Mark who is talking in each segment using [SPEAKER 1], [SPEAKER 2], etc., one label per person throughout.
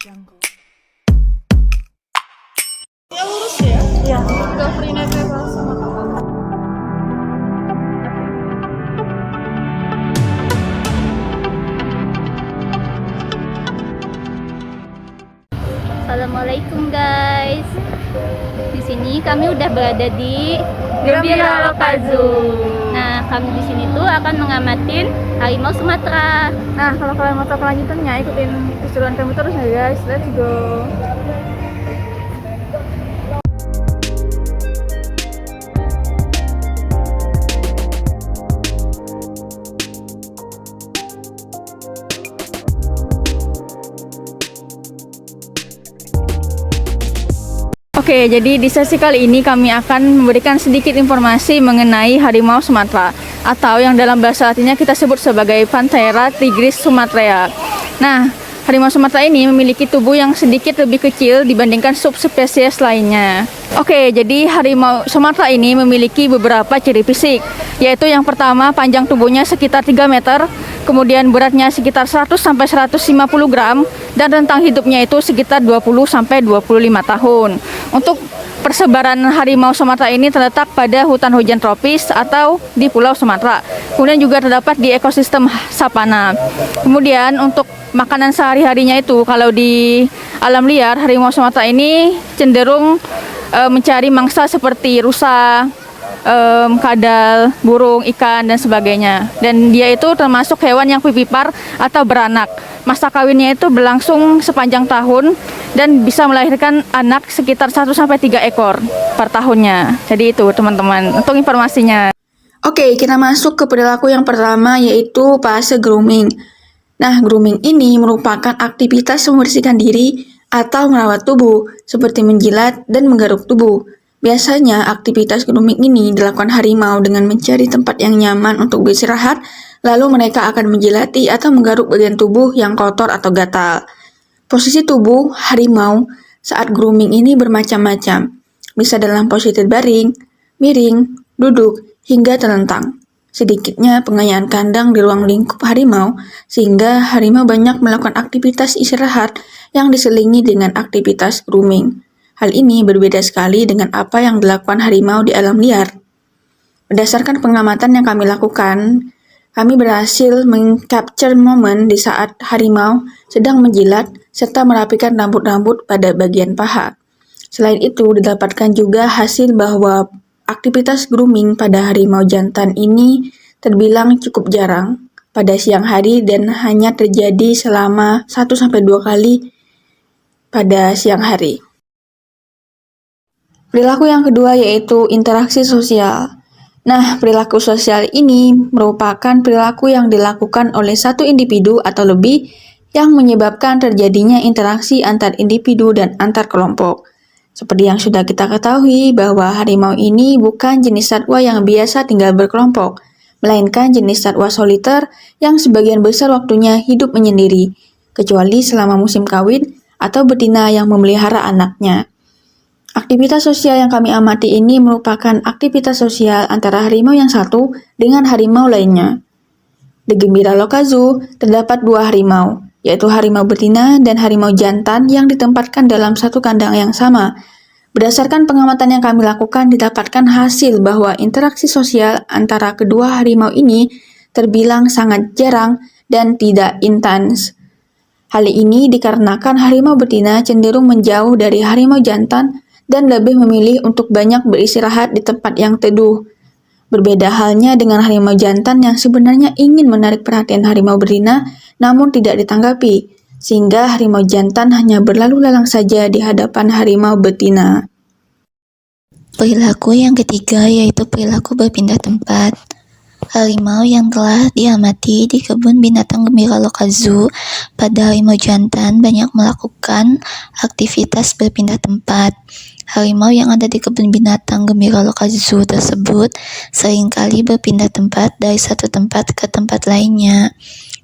[SPEAKER 1] Ya lurus ya?
[SPEAKER 2] Iya.
[SPEAKER 1] Ke Free Night Festival sama
[SPEAKER 3] Assalamualaikum guys. Di sini kami udah berada di Gembira Lokal Zoo. Nah, kami di sini tuh akan mengamatin harimau Sumatera.
[SPEAKER 2] Nah, kalau kalian mau tahu kelanjutannya, ikutin keseruan kami terus ya guys. Let's go. Oke, jadi di sesi kali ini kami akan memberikan sedikit informasi mengenai harimau Sumatera, atau yang dalam bahasa latinnya kita sebut sebagai Panthera tigris sumatrea. Nah, harimau Sumatera ini memiliki tubuh yang sedikit lebih kecil dibandingkan subspesies lainnya. Oke, jadi harimau Sumatera ini memiliki beberapa ciri fisik, yaitu yang pertama, panjang tubuhnya sekitar 3 meter, kemudian beratnya sekitar 100-150 gram, dan rentang hidupnya itu sekitar 20-25 tahun. Untuk persebaran harimau Sumatera ini terletak pada hutan hujan tropis atau di Pulau Sumatera. Kemudian juga terdapat di ekosistem savana. Kemudian untuk makanan sehari-harinya itu, kalau di alam liar, harimau Sumatera ini cenderung mencari mangsa seperti rusa, kadal, burung, ikan, dan sebagainya. Dan dia itu termasuk hewan yang vivipar atau beranak. Masa kawinnya itu berlangsung sepanjang tahun dan bisa melahirkan anak sekitar 1-3 ekor per tahunnya. Jadi itu teman-teman untuk informasinya. Oke, kita masuk ke perilaku yang pertama, yaitu fase grooming. Nah, grooming ini merupakan aktivitas membersihkan diri atau merawat tubuh, seperti menjilat dan menggaruk tubuh. Biasanya, aktivitas grooming ini dilakukan harimau dengan mencari tempat yang nyaman untuk beristirahat, lalu mereka akan menjilati atau menggaruk bagian tubuh yang kotor atau gatal. Posisi tubuh harimau saat grooming ini bermacam-macam, bisa dalam posisi baring, miring, duduk, hingga terlentang. Sedikitnya pengayaan kandang di ruang lingkup harimau, sehingga harimau banyak melakukan aktivitas istirahat yang diselingi dengan aktivitas grooming. Hal ini berbeda sekali dengan apa yang dilakukan harimau di alam liar. Berdasarkan pengamatan yang kami lakukan, kami berhasil meng-capture momen di saat harimau sedang menjilat serta merapikan rambut-rambut pada bagian paha. Selain itu, didapatkan juga hasil bahwa aktivitas grooming pada harimau jantan ini terbilang cukup jarang pada siang hari dan hanya terjadi selama 1-2 kali pada siang hari. Perilaku yang kedua yaitu interaksi sosial. Nah, perilaku sosial ini merupakan perilaku yang dilakukan oleh satu individu atau lebih yang menyebabkan terjadinya interaksi antar individu dan antar kelompok. Seperti yang sudah kita ketahui bahwa harimau ini bukan jenis satwa yang biasa tinggal berkelompok, melainkan jenis satwa soliter yang sebagian besar waktunya hidup menyendiri, kecuali selama musim kawin atau betina yang memelihara anaknya. Aktivitas sosial yang kami amati ini merupakan aktivitas sosial antara harimau yang satu dengan harimau lainnya. Di Gembira Lokal Zoo terdapat 2 harimau, yaitu harimau betina dan harimau jantan yang ditempatkan dalam satu kandang yang sama. Berdasarkan pengamatan yang kami lakukan, didapatkan hasil bahwa interaksi sosial antara kedua harimau ini terbilang sangat jarang dan tidak intens. Hal ini dikarenakan harimau betina cenderung menjauh dari harimau jantan dan lebih memilih untuk banyak beristirahat di tempat yang teduh. Berbeda halnya dengan harimau jantan yang sebenarnya ingin menarik perhatian harimau betina namun tidak ditanggapi, sehingga harimau jantan hanya berlalu lalang saja di hadapan harimau betina.
[SPEAKER 4] Perilaku yang ketiga yaitu perilaku berpindah tempat. Harimau yang telah diamati di kebun binatang Gembira Lokal Zoo, pada harimau jantan banyak melakukan aktivitas berpindah tempat. Harimau yang ada di kebun binatang Gembira Lokal Zoo tersebut seringkali berpindah tempat dari satu tempat ke tempat lainnya,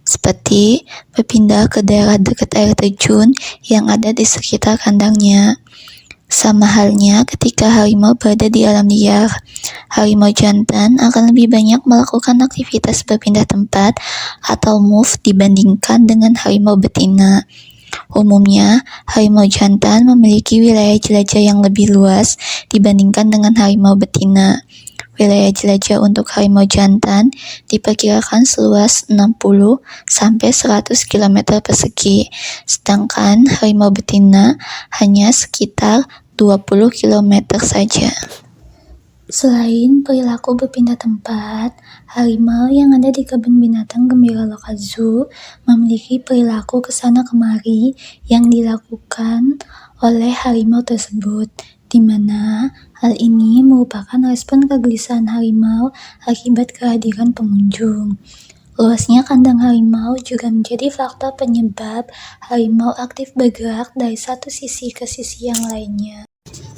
[SPEAKER 4] seperti berpindah ke daerah dekat air terjun yang ada di sekitar kandangnya. Sama halnya ketika harimau berada di alam liar, harimau jantan akan lebih banyak melakukan aktivitas berpindah tempat atau move dibandingkan dengan harimau betina. Umumnya, harimau jantan memiliki wilayah jelajah yang lebih luas dibandingkan dengan harimau betina. Wilayah jelajah untuk harimau jantan diperkirakan seluas 60 sampai 100 km persegi, sedangkan harimau betina hanya sekitar 20 km saja. Selain perilaku berpindah tempat, harimau yang ada di kebun binatang Gembira Lokal Zoo memiliki perilaku kesana kemari yang dilakukan oleh harimau tersebut, di mana hal ini merupakan respon kegelisahan harimau akibat kehadiran pengunjung. Luasnya kandang harimau juga menjadi faktor penyebab harimau aktif bergerak dari satu sisi ke sisi yang lainnya.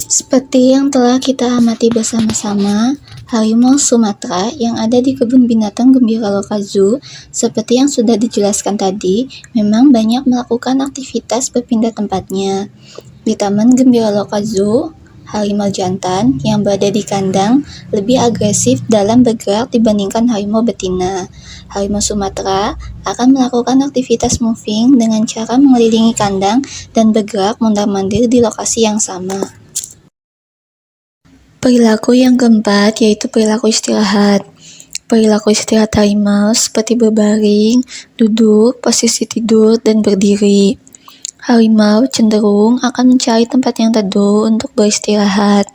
[SPEAKER 4] Seperti yang telah kita amati bersama-sama, harimau Sumatera yang ada di kebun binatang Gembira Lokal Zoo, seperti yang sudah dijelaskan tadi, memang banyak melakukan aktivitas berpindah tempatnya. Di Taman Gembira Lokal Zoo, harimau jantan yang berada di kandang lebih agresif dalam bergerak dibandingkan harimau betina. Harimau Sumatera akan melakukan aktivitas moving dengan cara mengelilingi kandang dan bergerak mondar-mandir di lokasi yang sama. Perilaku yang keempat yaitu perilaku istirahat. Perilaku istirahat harimau seperti berbaring, duduk, posisi tidur, dan berdiri. Harimau cenderung akan mencari tempat yang teduh untuk beristirahat.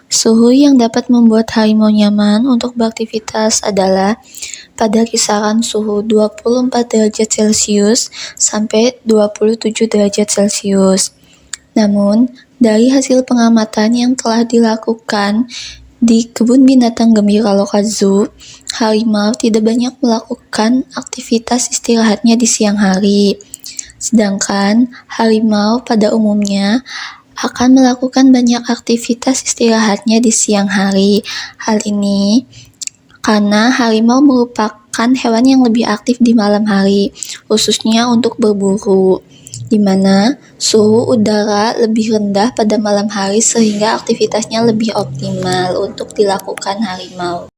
[SPEAKER 4] Suhu yang dapat membuat harimau nyaman untuk beraktivitas adalah pada kisaran suhu 24 derajat Celcius sampai 27 derajat Celcius. Namun, dari hasil pengamatan yang telah dilakukan di Kebun Binatang Gembira Lokal Zoo, harimau tidak banyak melakukan aktivitas istirahatnya di siang hari. Sedangkan harimau pada umumnya akan melakukan banyak aktivitas istirahatnya di siang hari. Hal ini karena harimau merupakan hewan yang lebih aktif di malam hari, khususnya untuk berburu, di mana suhu udara lebih rendah pada malam hari sehingga aktivitasnya lebih optimal untuk dilakukan harimau.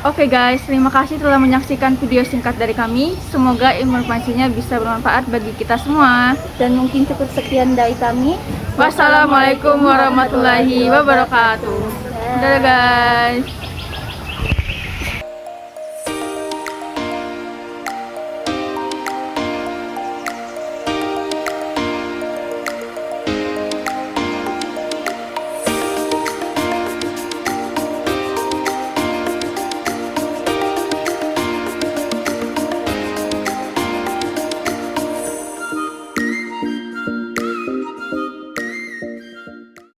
[SPEAKER 2] Oke guys, terima kasih telah menyaksikan video singkat dari kami. Semoga informasinya bisa bermanfaat bagi kita semua.
[SPEAKER 3] Dan mungkin cukup sekian dari kami.
[SPEAKER 2] Wassalamualaikum warahmatullahi wabarakatuh. Dadah guys.